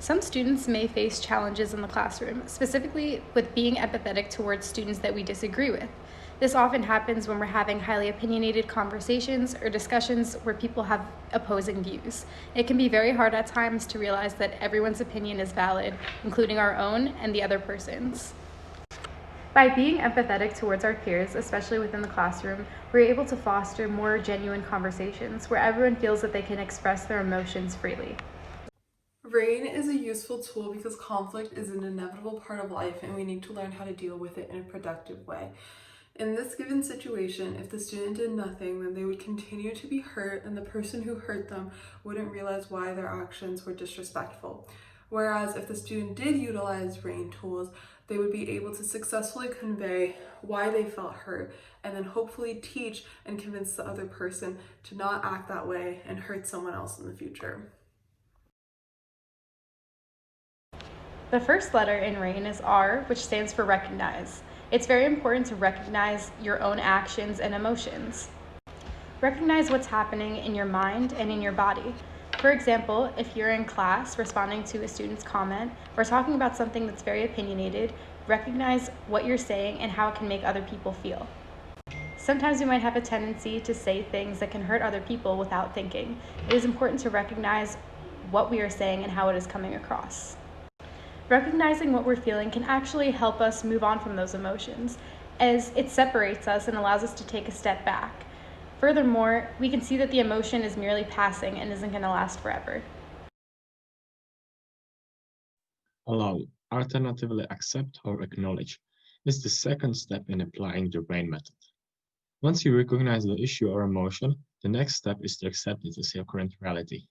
Some students may face challenges in the classroom, specifically with being empathetic towards students that we disagree with. This often happens when we're having highly opinionated conversations or discussions where people have opposing views. It can be very hard at times to realize that everyone's opinion is valid, including our own and the other person's. By being empathetic towards our peers, especially within the classroom, we're able to foster more genuine conversations where everyone feels that they can express their emotions freely. R.A.I.N is a useful tool because conflict is an inevitable part of life and we need to learn how to deal with it in a productive way. In this given situation, if the student did nothing, then they would continue to be hurt and the person who hurt them wouldn't realize why their actions were disrespectful. Whereas if the student did utilize R.A.I.N tools, they would be able to successfully convey why they felt hurt and then hopefully teach and convince the other person to not act that way and hurt someone else in the future. The first letter in R.A.I.N is R, which stands for recognize. It's very important to recognize your own actions and emotions. Recognize what's happening in your mind and in your body. For example, if you're in class responding to a student's comment or talking about something that's very opinionated, recognize what you're saying and how it can make other people feel. Sometimes we might have a tendency to say things that can hurt other people without thinking. It is important to recognize what we are saying and how it is coming across. Recognizing what we're feeling can actually help us move on from those emotions, as it separates us and allows us to take a step back. Furthermore, we can see that the emotion is merely passing and isn't going to last forever. Allow, alternatively accept or acknowledge, is the second step in applying the R.A.I.N method. Once you recognize the issue or emotion, the next step is to accept it as your current reality.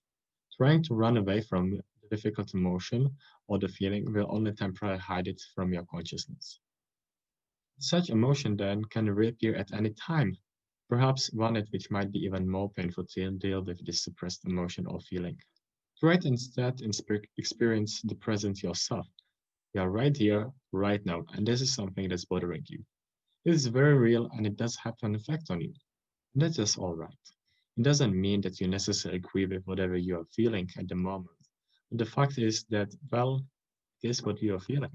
Trying to run away from the difficult emotion or the feeling will only temporarily hide it from your consciousness. Such emotion then can reappear at any time, perhaps one at which might be even more painful to deal with this suppressed emotion or feeling. Try to instead experience the present yourself. You are right here, right now, and this is something that's bothering you. It is very real and it does have an effect on you. And that's just all right. It doesn't mean that you necessarily agree with whatever you are feeling at the moment. But the fact is that, well, it is what you are feeling.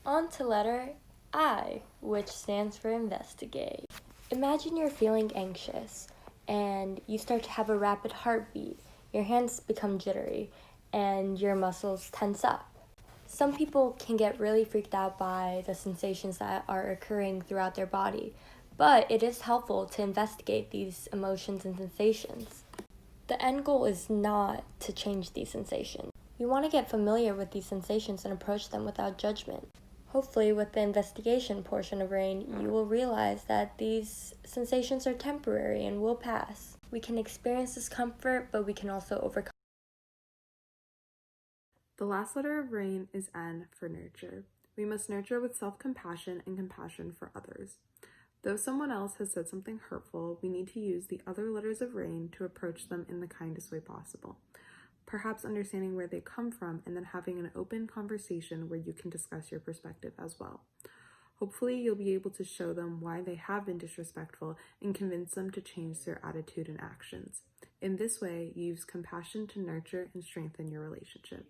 On to letter I, which stands for investigate. Imagine you're feeling anxious and you start to have a rapid heartbeat. Your hands become jittery and your muscles tense up. Some people can get really freaked out by the sensations that are occurring throughout their body, but it is helpful to investigate these emotions and sensations. The end goal is not to change these sensations. You want to get familiar with these sensations and approach them without judgment. Hopefully, with the investigation portion of R.A.I.N, you will realize that these sensations are temporary and will pass. We can experience discomfort, but we can also overcome. The last letter of R.A.I.N is N for nurture. We must nurture with self-compassion and compassion for others. Though someone else has said something hurtful, we need to use the other letters of R.A.I.N to approach them in the kindest way possible. Perhaps understanding where they come from and then having an open conversation where you can discuss your perspective as well. Hopefully, you'll be able to show them why they have been disrespectful and convince them to change their attitude and actions. In this way, you use compassion to nurture and strengthen your relationship.